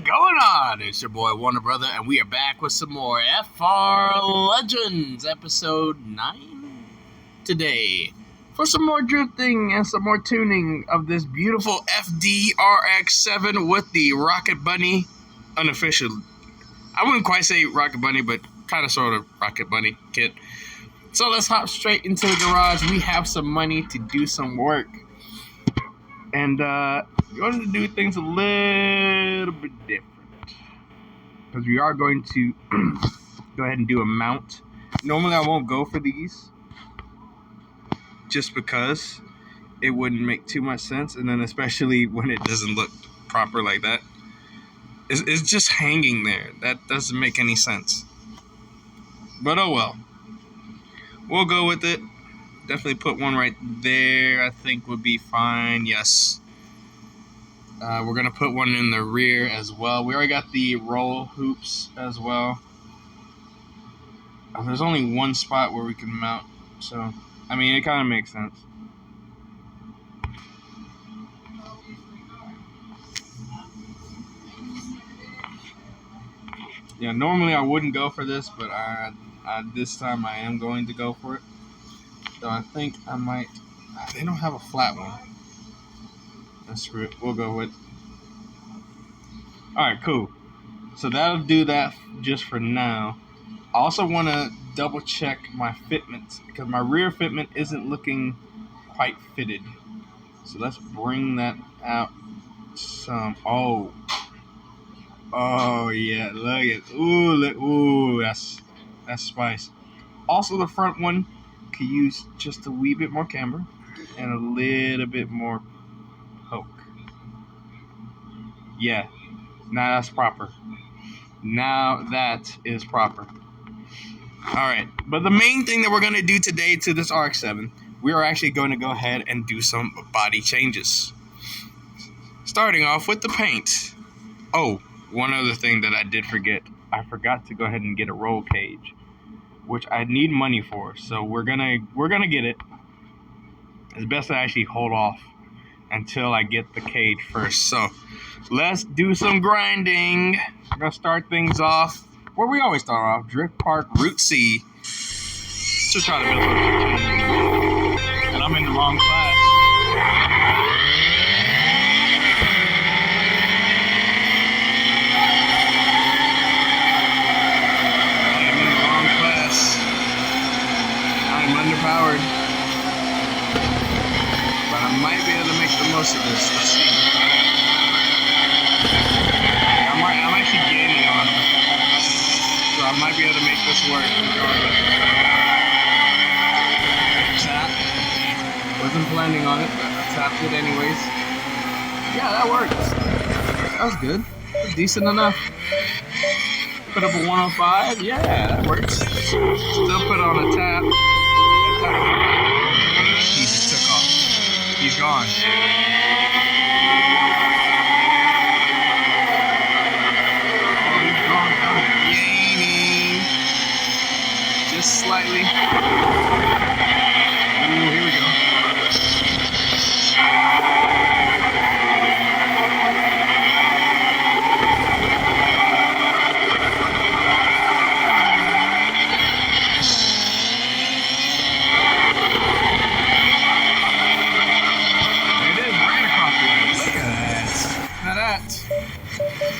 going on? It's your boy Wonder Brother, and we are back with some more FR Legends, episode 9 today, for some more drifting and some more tuning of this beautiful FDRX7 with the Rocket Bunny unofficial. I wouldn't quite say Rocket Bunny, but kind of sort of Rocket Bunny kit. So let's hop straight into the garage. We have some money to do some work. And we're going to do things a little bit different, because we are going to go ahead and do a mount. Normally I won't go for these, just because it wouldn't make too much sense, and then especially when it doesn't look proper like that. It's just hanging there. That doesn't make any sense. But oh well. We'll go with it. Definitely put one right there, I think would be fine. Yes. We're going to put one in the rear as well. We already got the roll hoops as well. There's only one spot where we can mount, so, I mean, it kind of makes sense. Yeah, normally I wouldn't go for this, but this time I am going to go for it. So I think I might. They don't have a flat one. That's screw it. We'll go with. Alright, cool. So that'll do that just for now. I also want to double check my fitments, because my rear fitment isn't looking quite fitted. So let's bring that out some. Oh yeah, look at. Ooh, that's spice. Also, the front one could use just a wee bit more camber and a little bit more poke. Yeah, now that's proper. Now that is proper. Alright, but the main thing that we're going to do today to this RX-7, we are actually going to go ahead and do some body changes. Starting off with the paint. Oh, one other thing that I did forget. I forgot to go ahead and get a roll cage, which I need money for, so we're gonna get it. It's best to actually hold off until I get the cage first. So let's do some grinding. We're gonna start things off where we always start off: Drift Park Route C. Just try to build something. And I'm in the wrong class. Underpowered, but I might be able to make the most of this. Let's see. I'm actually gaining on him, so I might be able to make this work regardless. Tap. Wasn't planning on it, but I tapped it anyways. Yeah, that worked. That was good. Decent enough. Put up a 105. Yeah, that works. Still put on a tap. He just took off. He's gone. Oh, he's gone. Gaining. Just slightly. Ooh, here we go.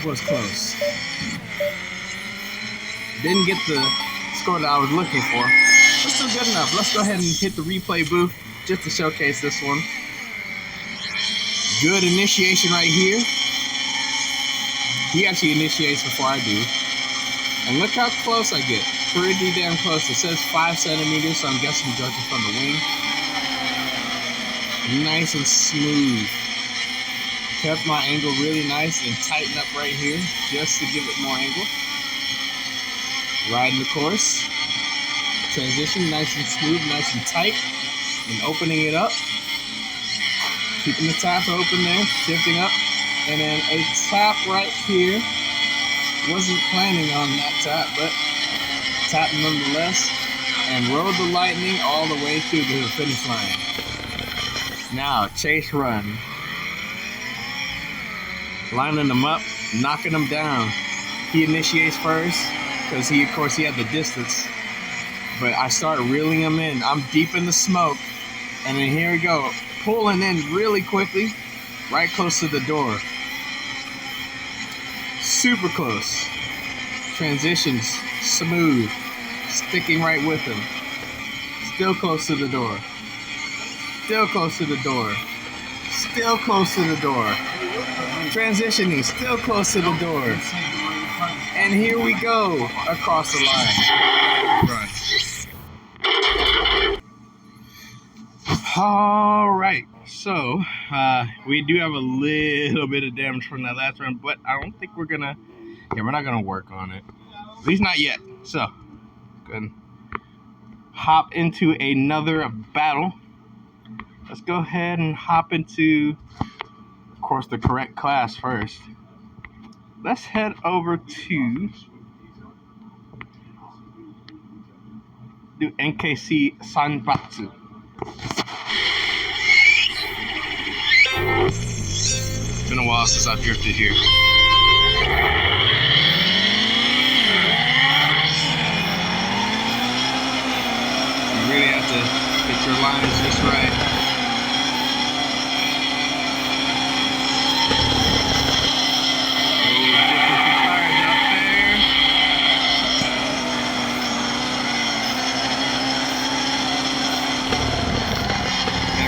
Was close. Didn't get the score that I was looking for, but still good enough. Let's go ahead and hit the replay booth just to showcase this one. Good initiation right here. He actually initiates before I do. And look how close I get. Pretty damn close. It says 5 centimeters, so I'm guessing judging from the wing. Nice and smooth. Kept my angle really nice and tighten up right here just to give it more angle. Riding the course. Transition nice and smooth, nice and tight. And opening it up. Keeping the tap open there, shifting up. And then a tap right here. Wasn't planning on that tap, but tap nonetheless. And rode the Lightning all the way through to the finish line. Now, chase run. Lining them up, knocking him down. He initiates first because of course, he had the distance. But I start reeling him in. I'm deep in the smoke, and then here we go, pulling in really quickly, right close to the door. Super close. Transitions smooth, sticking right with him. Still close to the door. Still close to the door. Still close to the door. Transitioning, still close to the door. And here we go, across the line. Run. All right, so we do have a little bit of damage from that last run, but I don't think we're not gonna work on it. At least not yet. So, go ahead and hop into another battle. Let's go ahead and hop into, of course, the correct class first. Let's head over to do NKC Sanbatsu. It's been a while since I've drifted here. You really have to get your lines just right.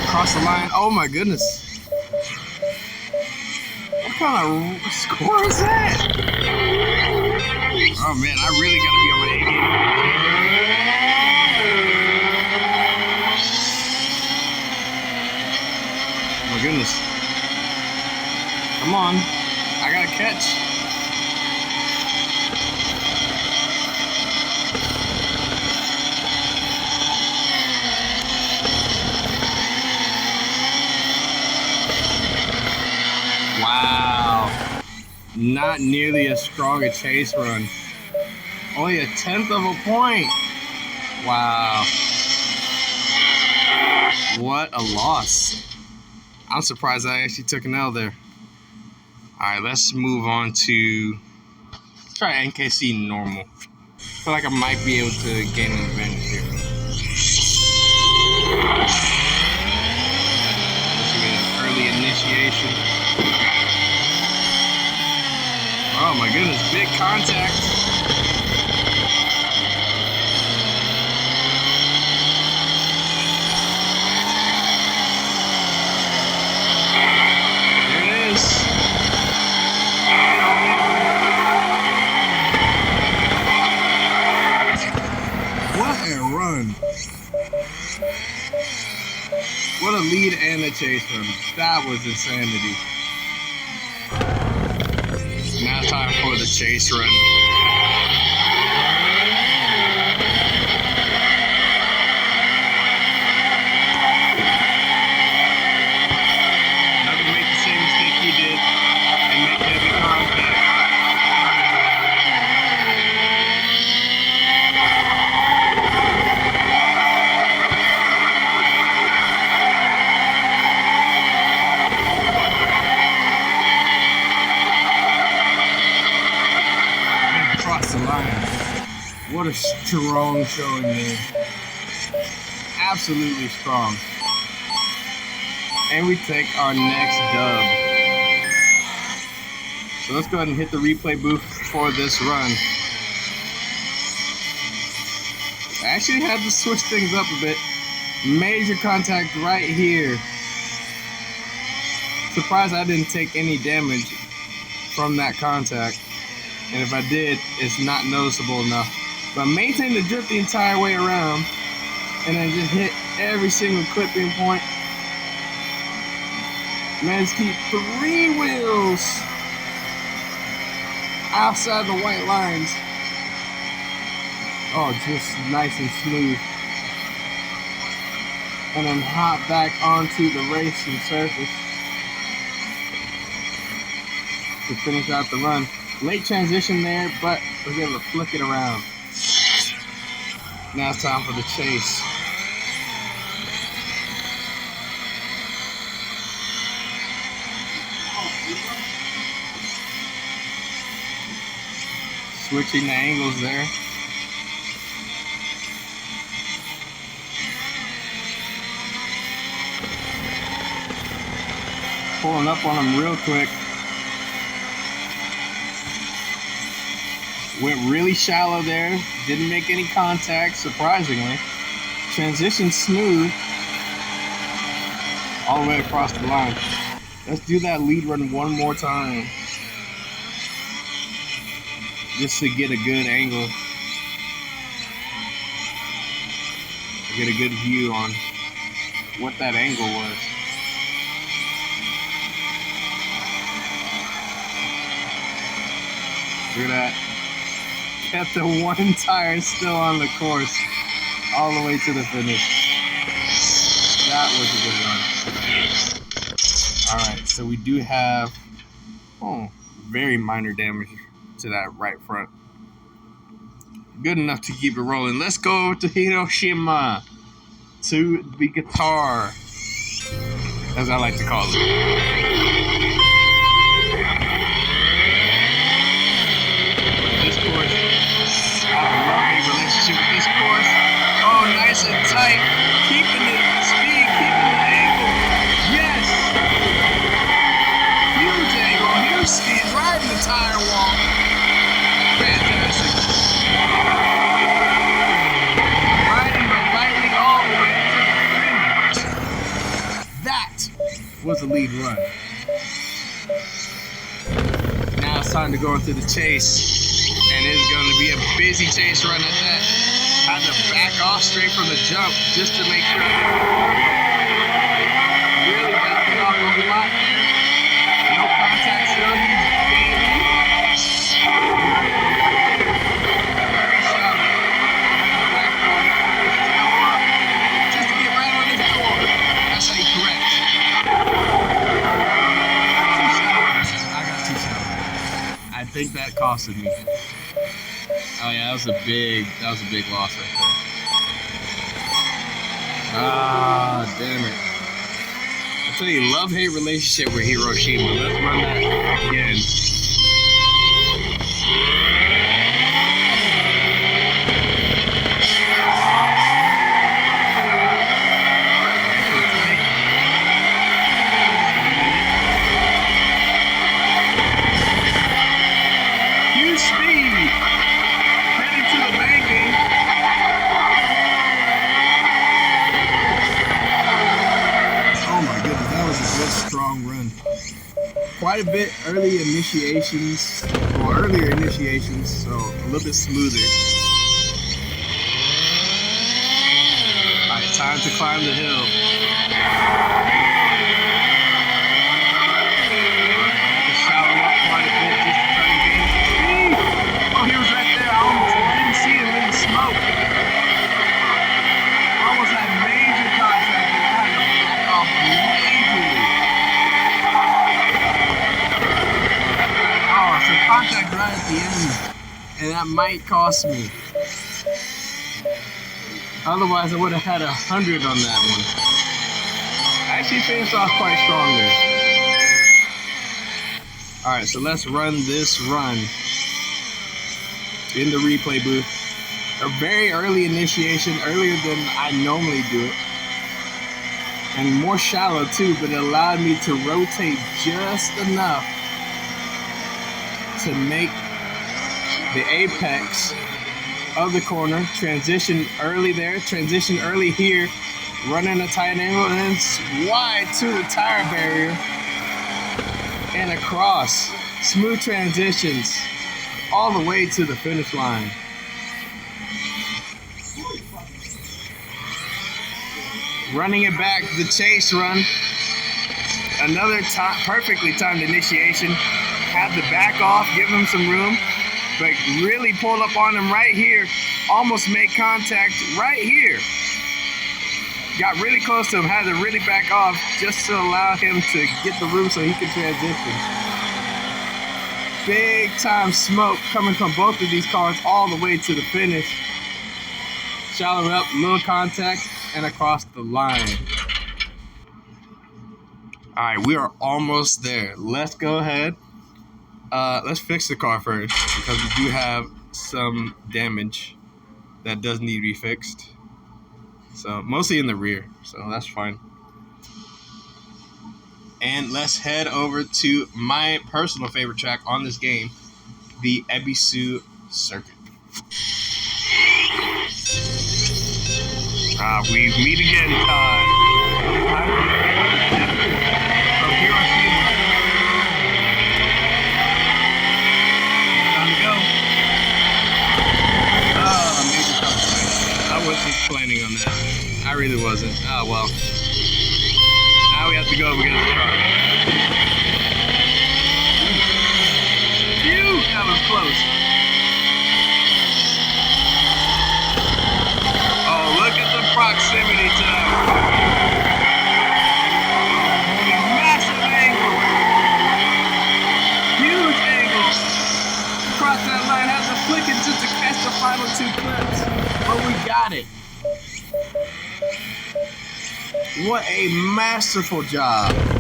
Across the line. Oh my goodness. What kind of score is that? Oh man, I really gotta be on my A game. Oh my goodness. Come on. I gotta catch. Wow, not nearly as strong a chase run. Only 1/10 of a point. Wow. What a loss. I'm surprised I actually took an L there. Alright, let's move on to, let's try NKC normal. I feel like I might be able to gain an advantage here. Let's get an early initiation. Oh my goodness, big contact. There it is. What a run. What a lead and a chase run. That was insanity. Now time for the chase run. Not gonna make the same mistake he did and make heavy contact. What a strong showing there. Absolutely strong. And we take our next dub. So let's go ahead and hit the replay booth for this run. I actually had to switch things up a bit. Major contact right here. Surprised I didn't take any damage from that contact. And if I did, it's not noticeable enough. But maintain the drift the entire way around, and then just hit every single clipping point. Managed to keep 3 wheels outside the white lines. Oh, just nice and smooth. And then hop back onto the racing surface to finish out the run. Late transition there, but was able to flick it around. Now it's time for the chase. Switching the angles there. Pulling up on him real quick. Went really shallow there. Didn't make any contact, surprisingly. Transition smooth. All the way across the line. Let's do that lead run one more time. Just to get a good angle. Get a good view on what that angle was. Look at that. Kept the one tire still on the course all the way to the finish. That was a good run. Alright, so we do have very minor damage to that right front. Good enough to keep it rolling. Let's go to Hiroshima, to the guitar, as I like to call it. This course, I love a relationship with this course. Oh, nice and tight, keeping the speed, keeping the angle. Yes! Huge angle, huge speed, right in the tire wall. Fantastic. Riding the lightning all the way to the finish. That was a lead run. Now it's time to go into the chase. And it's going to be a busy chase run at that. Had to back off straight from the jump just to make sure. Really backing off a lot there. No contact still. He's baby. Very shallow. Back off. Just to get right on his door. That's how you correct. Too shallow. I got too shallow. I think that costed me. Oh yeah, that was a big loss right there. Ah, damn it. I tell you, love-hate relationship with Hiroshima. Let's run that again. Huge speed. Heading to the banking. Oh my goodness, that was a good strong run. Quite a bit earlier initiations, so a little bit smoother. Alright, time to climb the hill. Shallow up quite a bit just to try to gain some speed. Oh, he was right there. I didn't see him in the smoke. Almost had major contact. I had to back off majorly. Oh, so contact right at the end. And that might cost me. Otherwise, I would have had 100 on that one. I actually finished off quite strong there. Alright, so let's run this run in the replay booth. A very early initiation, earlier than I normally do it. And more shallow too, but it allowed me to rotate just enough to make the apex of the corner. Transition early there, transition early here, running a tight angle, and then wide to the tire barrier and across. Smooth transitions all the way to the finish line. Running it back, the chase run. Another perfectly timed initiation. Had to back off, give him some room, but really pulled up on him right here. Almost made contact right here. Got really close to him, had to really back off just to allow him to get the room so he could transition. Big time smoke coming from both of these cars all the way to the finish. Shallow up, little contact, and across the line. All right, we are almost there. Let's go ahead. Let's fix the car first because we do have some damage that does need to be fixed. So mostly in the rear, so that's fine. And let's head over to my personal favorite track on this game, the Ebisu Circuit. We meet again, Todd. From Hiroshima. Time to go. Major complaint. I wasn't planning on that. I really wasn't. Oh, well. Now we have to go over get the car. Phew, that was close. Oh, look at the proximity to that. Massive angle. Huge angle. Across that line, has to flick it just to catch the final two clips. But we got it. What a masterful job. Both of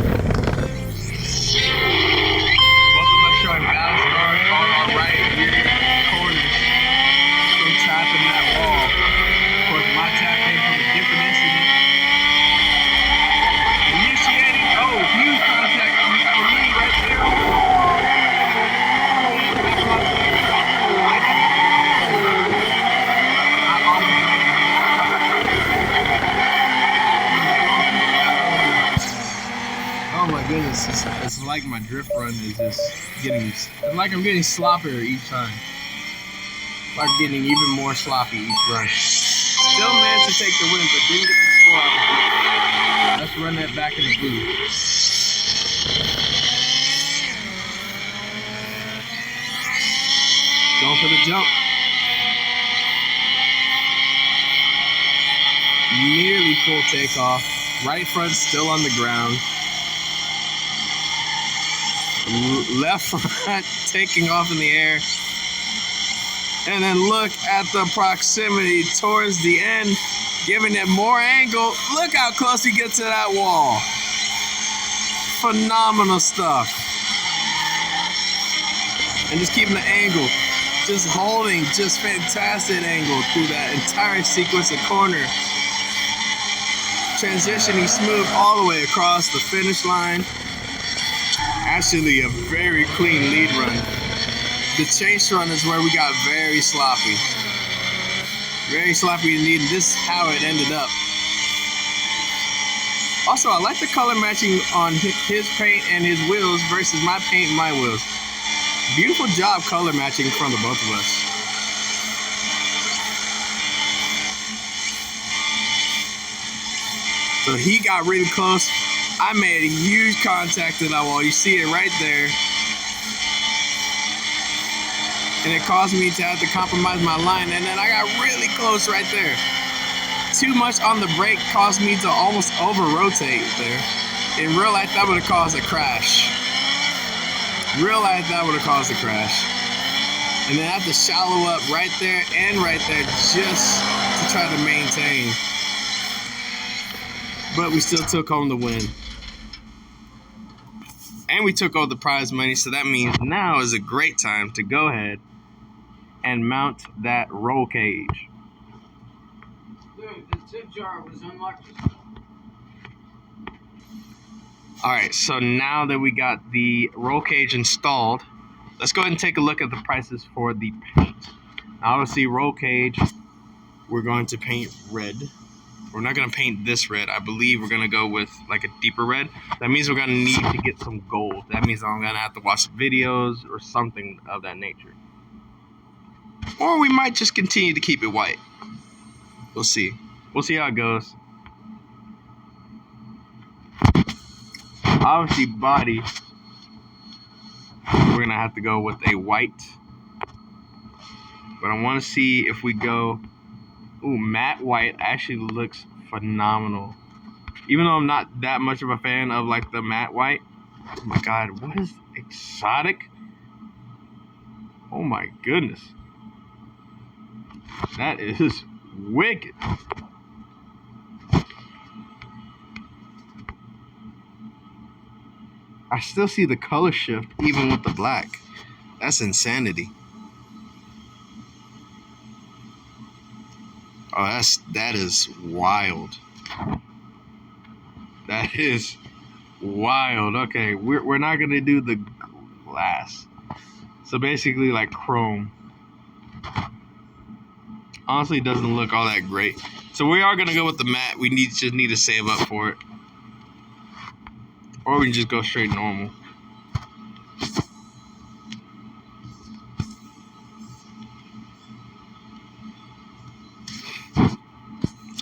us showing battle scars on our right rear corners from tapping that wall. Of course, my tap came from a different incident. Initiating, huge contact for me right there. Oh my goodness, it's like my drift run is just it's like I'm getting sloppier each time. Like getting even more sloppy each run. Still managed to take the win, but didn't get the score out of it. Let's run that back in the blue. Going for the jump. Nearly full takeoff. Right front still on the ground. Left front taking off in the air. And then look at the proximity towards the end, giving it more angle. Look how close he gets to that wall. Phenomenal stuff. And just keeping the angle, just holding, just fantastic angle through that entire sequence of corner. Transitioning smooth all the way across the finish line. Actually a very clean lead run. The chase run is where we got very sloppy. Very sloppy indeed, and this is how it ended up. Also, I like the color matching on his paint and his wheels versus my paint and my wheels. Beautiful job color matching from the both of us. So he got really close. I made a huge contact to that wall. You see it right there. And it caused me to have to compromise my line. And then I got really close right there. Too much on the brake caused me to almost over-rotate there. In real life, that would have caused a crash. Real life, that would have caused a crash. And then I have to shallow up right there and right there just to try to maintain. But we still took home the win. And we took all the prize money, so that means now is a great time to go ahead and mount that roll cage. Dude, the tip jar was unlocked. Alright, so now that we got the roll cage installed, let's go ahead and take a look at the prices for the paint. Now, obviously, roll cage, we're going to paint red. We're not going to paint this red. I believe we're going to go with like a deeper red. That means we're going to need to get some gold. That means I'm going to have to watch videos or something of that nature. Or we might just continue to keep it white. We'll see. We'll see how it goes. Obviously, body, we're going to have to go with a white. But I want to see if we go... Ooh, matte white actually looks phenomenal. Even though I'm not that much of a fan of like the matte white. Oh my god, what is exotic? Oh my goodness. That is wicked. I still see the color shift even with the black. That's insanity. Oh, that is wild. That is wild. Okay, we're not gonna do the glass. So basically, like chrome. Honestly, it doesn't look all that great. So we are gonna go with the matte. We just need to save up for it, or we can just go straight normal.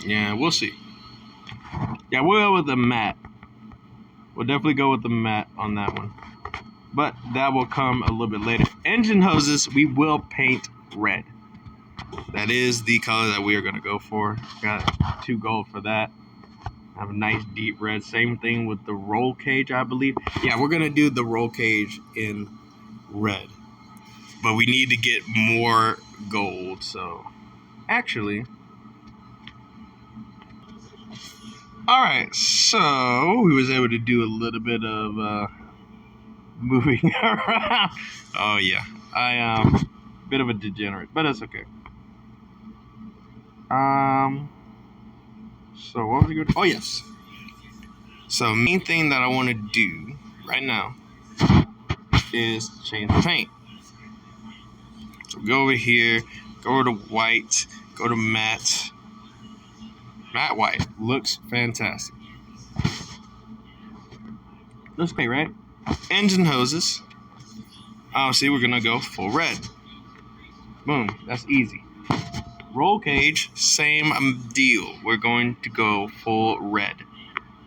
Yeah, we'll see. Yeah, we'll go with the matte. We'll definitely go with the matte on that one. But that will come a little bit later. Engine hoses, we will paint red. That is the color that we are going to go for. Got 2 gold for that. Have a nice deep red. Same thing with the roll cage, I believe. Yeah, we're going to do the roll cage in red. But we need to get more gold, so... Actually... Alright, so we was able to do a little bit of moving around. Oh yeah, I am a bit of a degenerate, but that's okay. So what was I going to... Oh yes. So main thing that I want to do right now is change the paint. So go over here, go to white, go to matte. Matte white looks fantastic. Looks great, right? Engine hoses. Obviously, we're gonna go full red. Boom, that's easy. Roll cage, same deal. We're going to go full red.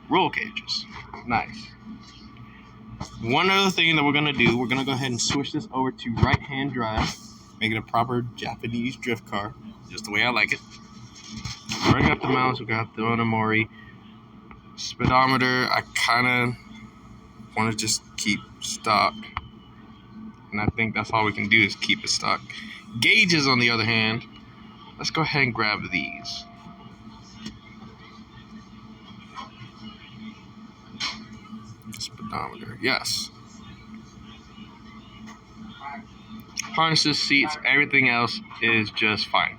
Roll cages, nice. One other thing that we're gonna do, we're gonna go ahead and switch this over to right-hand drive, make it a proper Japanese drift car, just the way I like it. Already got the mouse, we got the Onamori speedometer. I kind of want to just keep stock, and I think that's all we can do is keep it stock. Gauges, on the other hand, let's go ahead and grab these. Speedometer, yes. Harnesses, seats, everything else is just fine.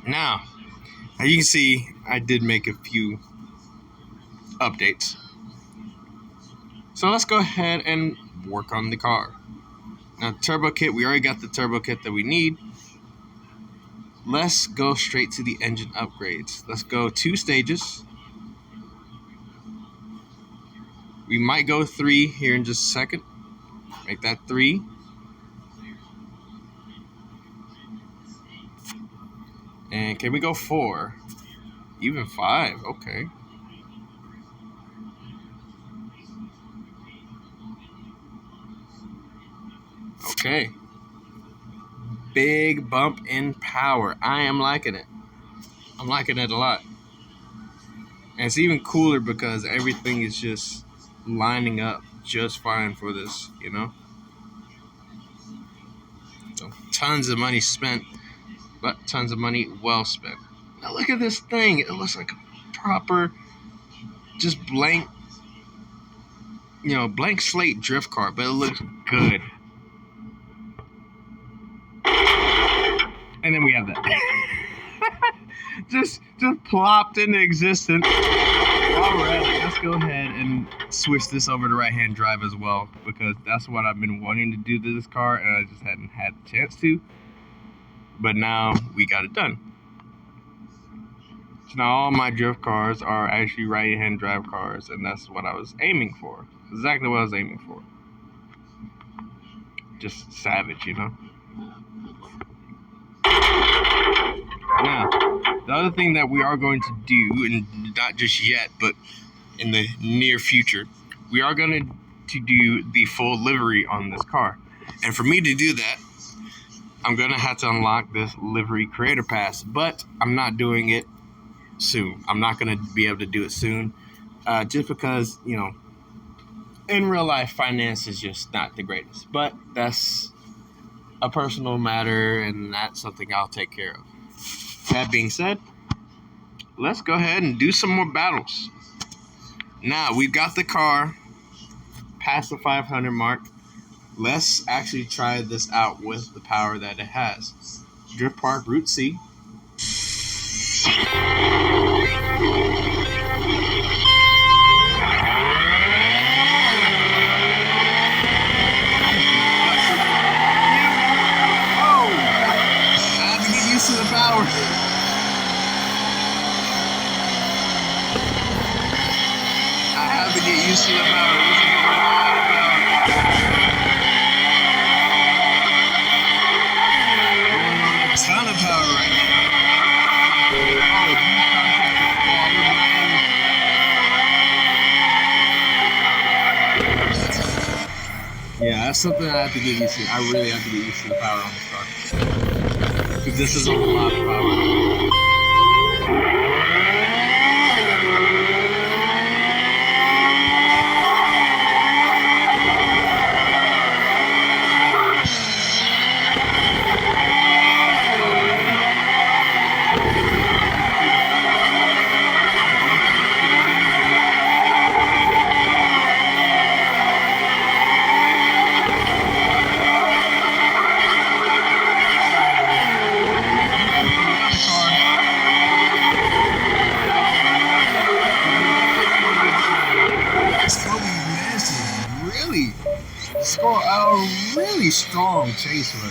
Now, as you can see, I did make a few updates. So let's go ahead and work on the car. Now, turbo kit, we already got the turbo kit that we need. Let's go straight to the engine upgrades. Let's go 2 stages. We might go 3 here in just a second. Make that 3. And can we go 4? Even 5, okay. Okay. Big bump in power. I am liking it. I'm liking it a lot. And it's even cooler because everything is just lining up just fine for this, you know? So, tons of money spent, but tons of money well spent. Now look at this thing. It looks like a proper, just blank, blank slate drift car, but it looks good. And then we have that. just plopped into existence. Alright, let's go ahead and switch this over to right-hand drive as well, because that's what I've been wanting to do to this car, and I just hadn't had the chance to. But now we got it done. So now all my drift cars are actually right-hand drive cars, and that's what I was aiming for. Exactly what I was aiming for. Just savage, you know? Now, the other thing that we are going to do, and not just yet, but in the near future, we are going to do the full livery on this car. And for me to do that, I'm going to have to unlock this livery creator pass, but I'm not doing it soon. I'm not going to be able to do it soon, just because, in real life, finance is just not the greatest. But that's a personal matter, and that's something I'll take care of. That being said, let's go ahead and do some more battles. Now, we've got the car past the 500 mark. Let's actually try this out with the power that it has. Drift Park Route C. I have to get used to the power. I have to get used to the power. This is a lot of power. A ton of power right now. Yeah, that's something I have to get used to. I really have to get used to the power on this car. Because this is a lot of power. Score a really strong chase run.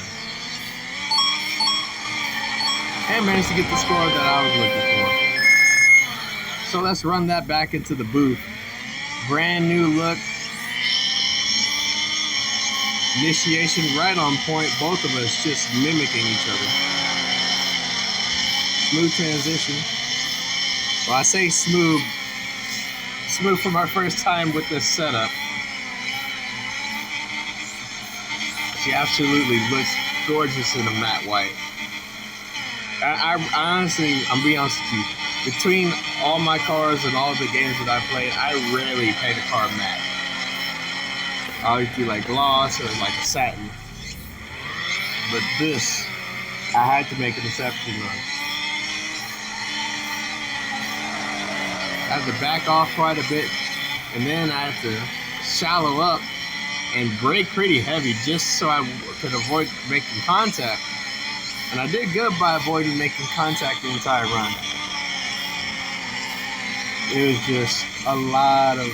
And managed to get the score that I was looking for. So let's run that back into the booth. Brand new look. Initiation right on point. Both of us just mimicking each other. Smooth transition. Well, I say smooth. Smooth for my first time with this setup. She absolutely looks gorgeous in a matte white. I honestly, I'm being honest with you. Between all my cars and all the games that I played, I rarely paint a car matte. I always do like gloss or like a satin. But this, I had to make an exception run. I have to back off quite a bit, and then I have to shallow up and brake pretty heavy just so I could avoid making contact. And I did good by avoiding making contact the entire run. It was just a lot of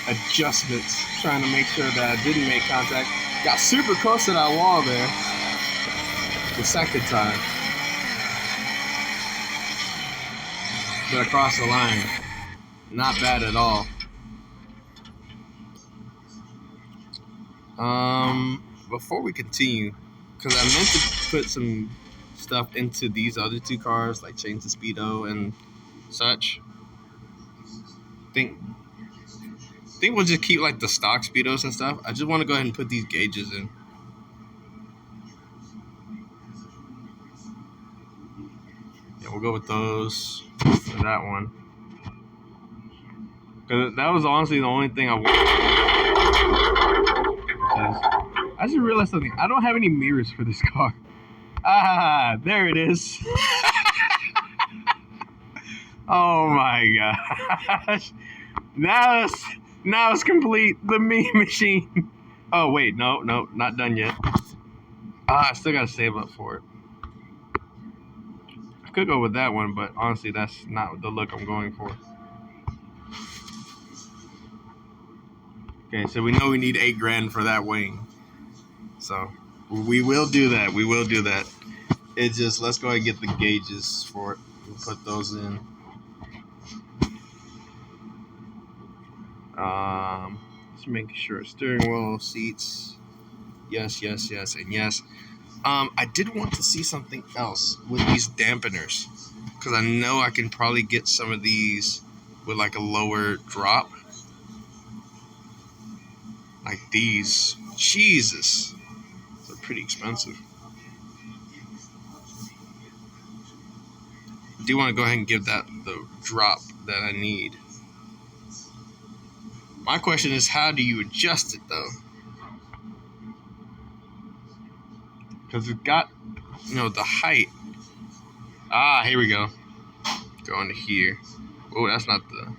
adjustments trying to make sure that I didn't make contact. Got super close to that wall there the second time. But across the line, not bad at all. Before we continue, because I meant to put some stuff into these other two cars, like change the speedo and such. Think we'll just keep like the stock speedos and stuff. I just want to go ahead and put these gauges in. Yeah, we'll go with those for that one. Because that was honestly the only thing I wanted. I just realized something. I don't have any mirrors for this car. Ah, there it is. Oh my gosh. Now it's complete. The meme machine. Oh wait, no, not done yet. I still gotta save up for it. I could go with that one, but honestly, that's not the look I'm going for. Okay, so we know we need $8,000 for that wing. So we will do that. We will do that. It's just, let's go ahead and get the gauges for it. We'll put those in. Just making sure steering wheel, seats. Yes, and yes. I did want to see something else with these dampeners, because I know I can probably get some of these with like a lower drop. Like these. Jesus. They're pretty expensive. I do want to go ahead and give that the drop that I need. My question is, how do you adjust it though? Because it's got, the height. Ah, here we go. Going to here. Oh, that's not the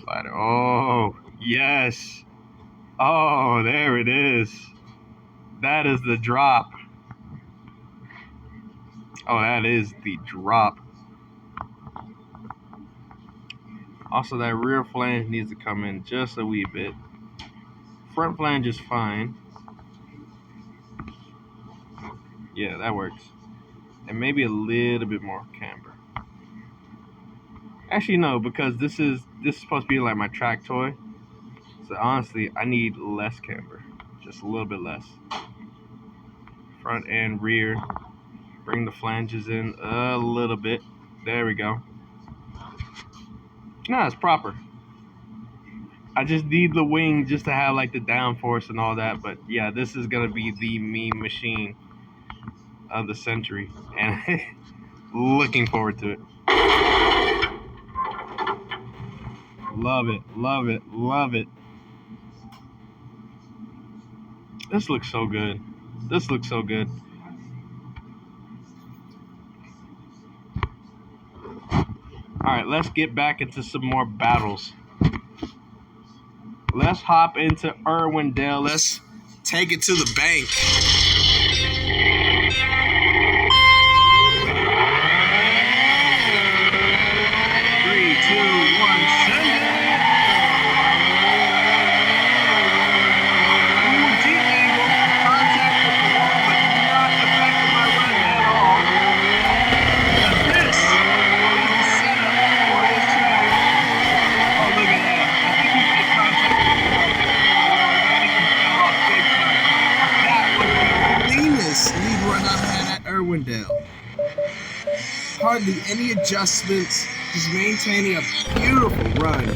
slider. Oh, yes. Oh, there it is. That is the drop. Oh, that is the drop. Also, that rear flange needs to come in just a wee bit. Front flange is fine. Yeah, that works. And maybe a little bit more camber. Actually, no, because this is supposed to be like my track toy. So honestly, I need less camber. Just a little bit less. Front and rear. Bring the flanges in a little bit. There we go. No, it's proper. I just need the wing just to have like the downforce and all that. But yeah, this is gonna be the meme machine of the century, and looking forward to it. Love it, love it, love it. This looks so good. This looks so good. All right, let's get back into some more battles. Let's hop into Irwindale. Let's take it to the bank. 3, 2, 1, send it. Ooh, deep angle. Contact with the wall, but not affecting my run at all. But this is the setup for his track. Oh, look at that. I think he made contact with the wall. I think he fell off big time. That was the cleanest lead run I've had at Irwindale. Hardly any adjustments, just maintaining a beautiful run.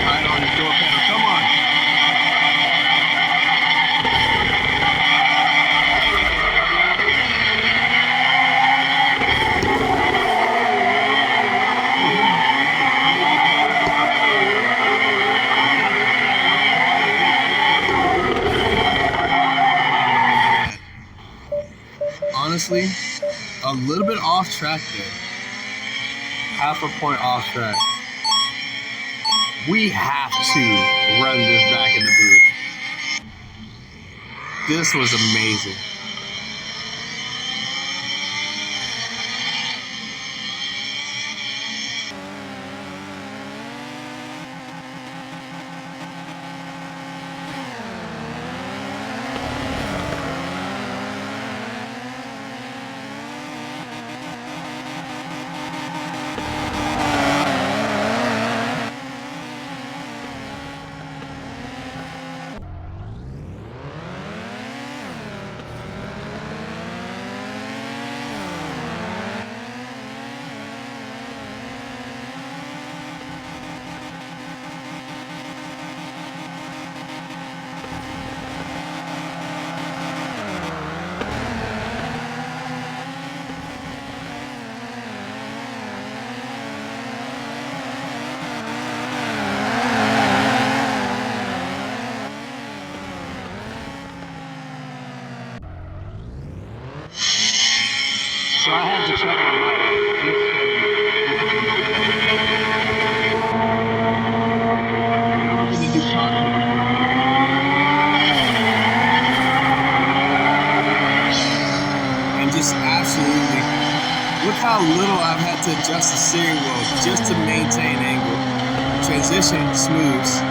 Right on the door pedal, come on. Honestly, a little bit off track there. Half a point off track. We have to run this back in the booth. This was amazing. So I had to check my mic. We're gonna do cockpit. And just absolutely, look how little I've had to adjust the steering wheel just to maintain angle. Transition smooths.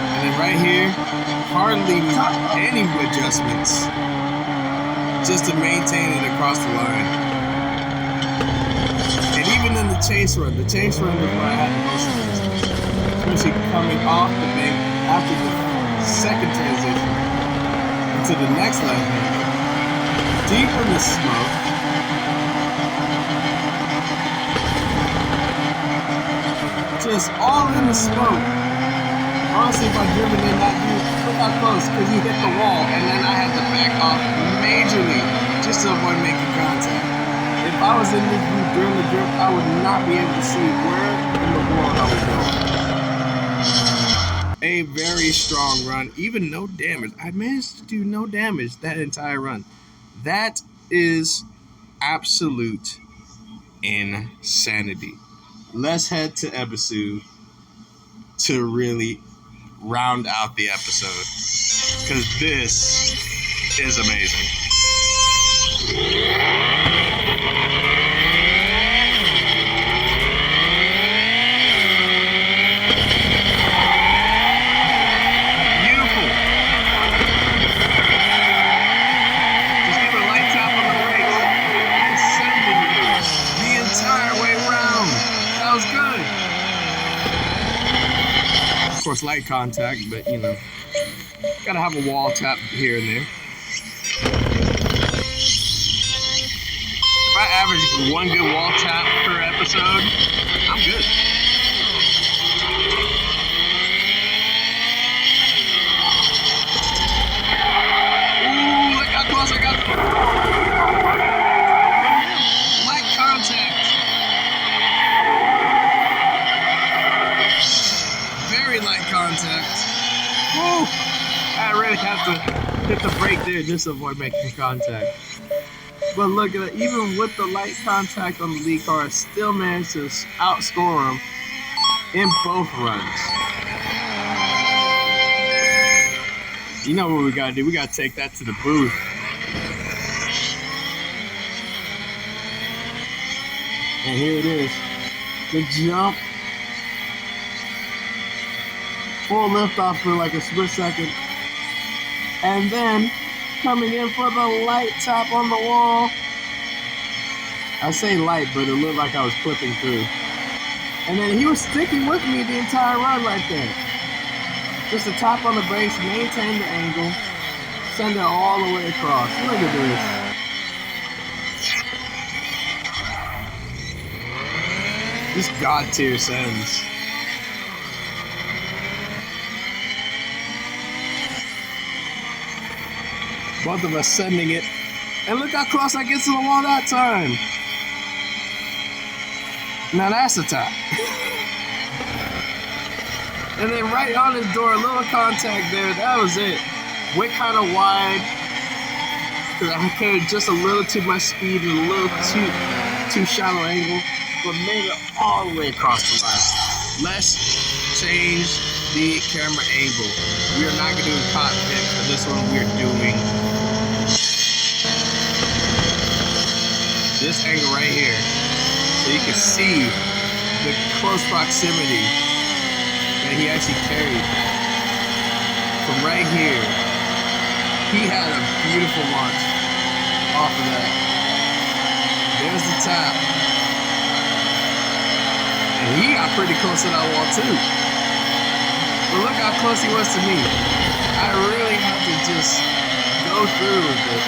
And then right here, hardly any adjustments. Just to maintain it across the line. And even in the chase run was where I had the most adjustments. Especially coming off the bank after the second transition into the next left hand. Deep in the smoke. Just all in the smoke. Honestly, if I driven in that view, look how close, because you hit the wall, and then I had to back off majorly just to avoid making contact. If I was in this view during the drift, I would not be able to see where in the world I was going. A very strong run, even no damage. I managed to do no damage that entire run. That is absolute insanity. Let's head to Ebisu to really round out the episode, because this is amazing. Beautiful. Just give it a light tap on the brakes and send it the entire way around. That was good. Of course, light contact, but you know, gotta have a wall tap here and there. If I average one good wall tap per episode, I'm good. Ooh, look how close I got. Light contact. Very light contact. Woo! I really have to hit the brake there just to avoid making contact. But look at it, even with the light contact on the lead car, I still managed to outscore him in both runs. You know what we gotta do? We gotta take that to the booth. And here it is. The jump. Full lift off for like a split second. And then coming in for the light tap on the wall. I say light, but it looked like I was clipping through. And then he was sticking with me the entire run right there. Just a tap on the brakes, maintain the angle, send it all the way across. Look at this. This God tier sends. Both of us sending it. And look how close I get to the wall that time. Now that's a tap. And then right on his door, a little contact there. That was it. Went kind of wide. Because I carried just a little too much speed and a little too shallow angle. But made it all the way across the line. Let's change the camera angle. We are not going to do a cockpit for this one. We're doing this angle right here. So you can see the close proximity that he actually carried. From right here, he had a beautiful launch off of that. There's the tap. And he got pretty close to that wall too. But look how close he was to me. I really had to just go through with it.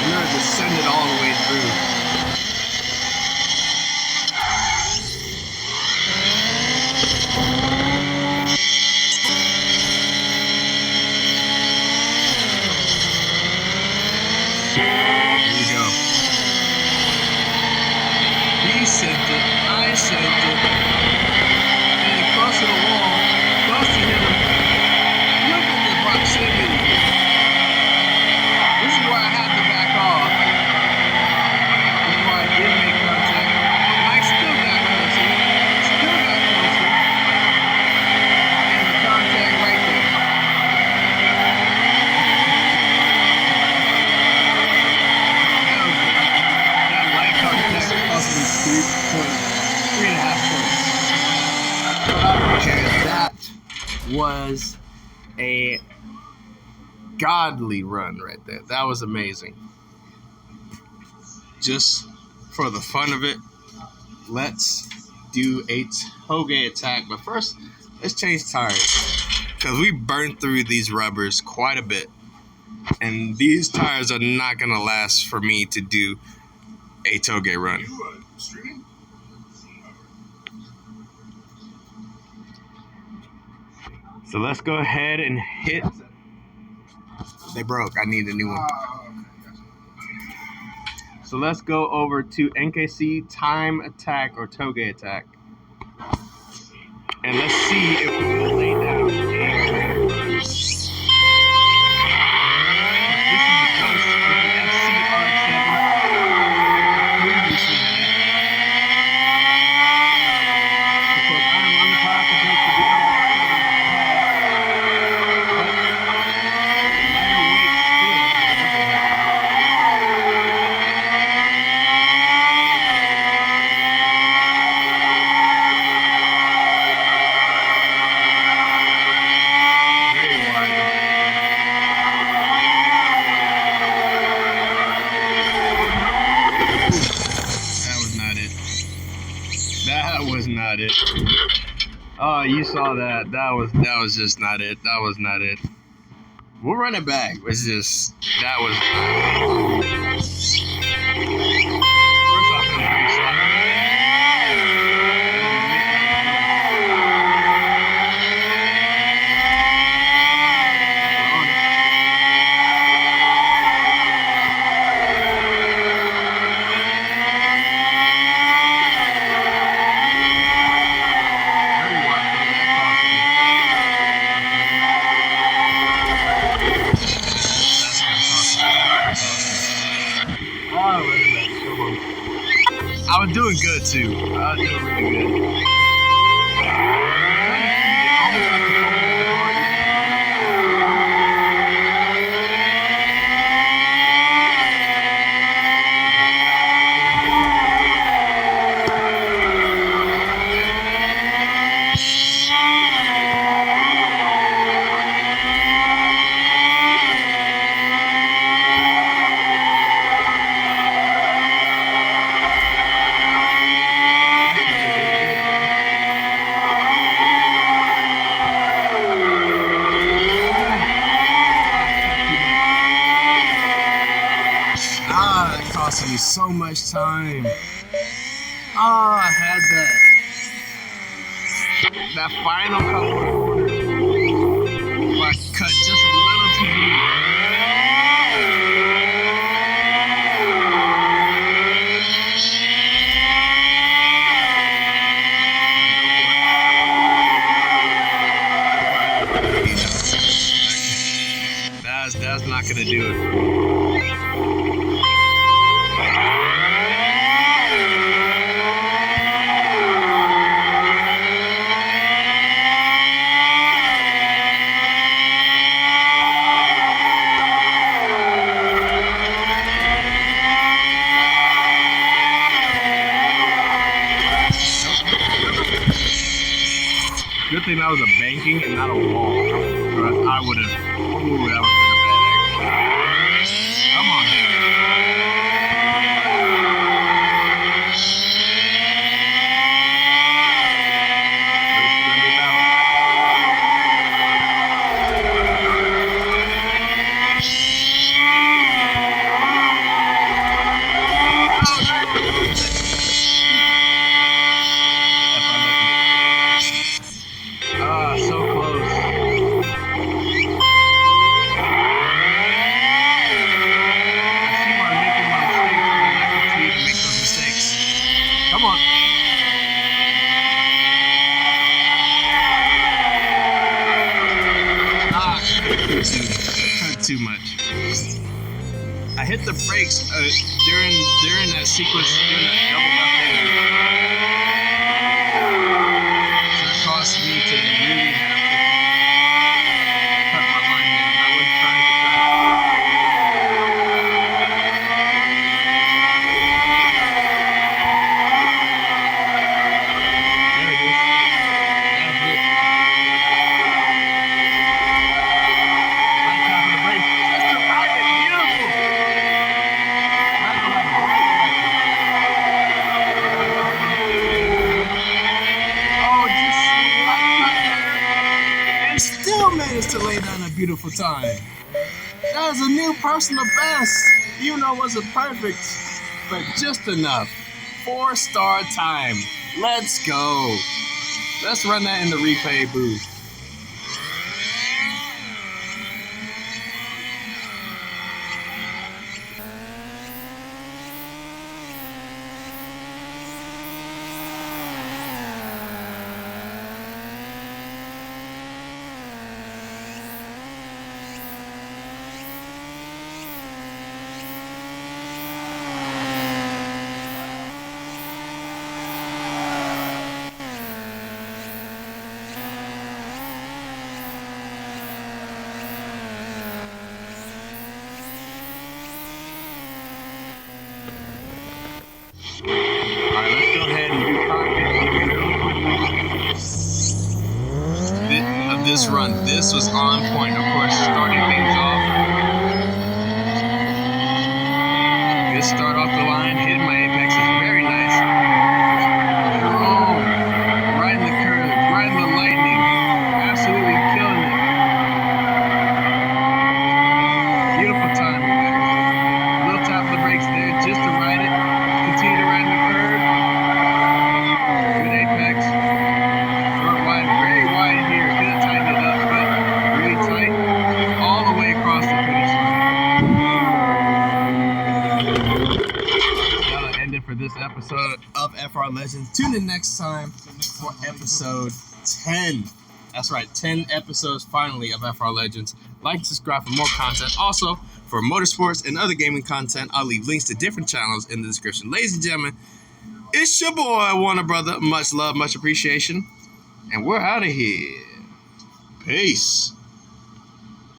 And then just send it all the way through. Here we go. He sent it, I sent it, and it crossed the wall, close to him. Look at the proximity. This is why I had to back off. This is why I didn't make contact. Mike still got closer. Still got closer. And the contact right there. That light contact cost me 3.5 points. But I don't care. That was a godly run right there. That was amazing. Just for the fun of it, let's do a toge attack. But first, let's change tires. Because we burned through these rubbers quite a bit. And these tires are not going to last for me to do a toge run. So let's go ahead and hit. They broke. I need a new one. So let's go over to NKC Time Attack or Toge Attack. And let's see if we can lay down a This is the Ghost of the FCR7. Oh, you saw that. That was just not it. That was not it. We'll run it back. It's just that was. First off, it was pretty I was doing good too. I was doing really good. That cost me so much time. I had that final couple of quarters. I cut just a little too deep. That's not gonna do it. Good thing that was a banking and not a wall. Or else I would have. Ooh, that would have been a bad accident. Come on. So close. Come on. Too much. I hit the brakes during that sequence, during that double left hand. So it caused me to really have to cut my line down. I wasn't trying to cut There it is. That's it. Right top of the brakes. Just to ride it. Beautiful. Oh, just right there. And still managed to lay down a beautiful time. That is a new personal best. Even though it wasn't perfect, but just enough. 4-star time. Let's go. Let's run that in the replay booth. Alright, let's go ahead and do cockpit of this run. This was on point, of course, starting things off. Good start off the line, hitting my apex is very nice. Oh, right in the curve, right in the this episode of FR Legends. Tune in next time for episode 10. That's right, 10 episodes finally of FR Legends. Like and subscribe for more content. Also, for motorsports and other gaming content, I'll leave links to different channels in the description. Ladies and gentlemen, it's your boy, Warner Brother. Much love, much appreciation. And we're out of here. Peace.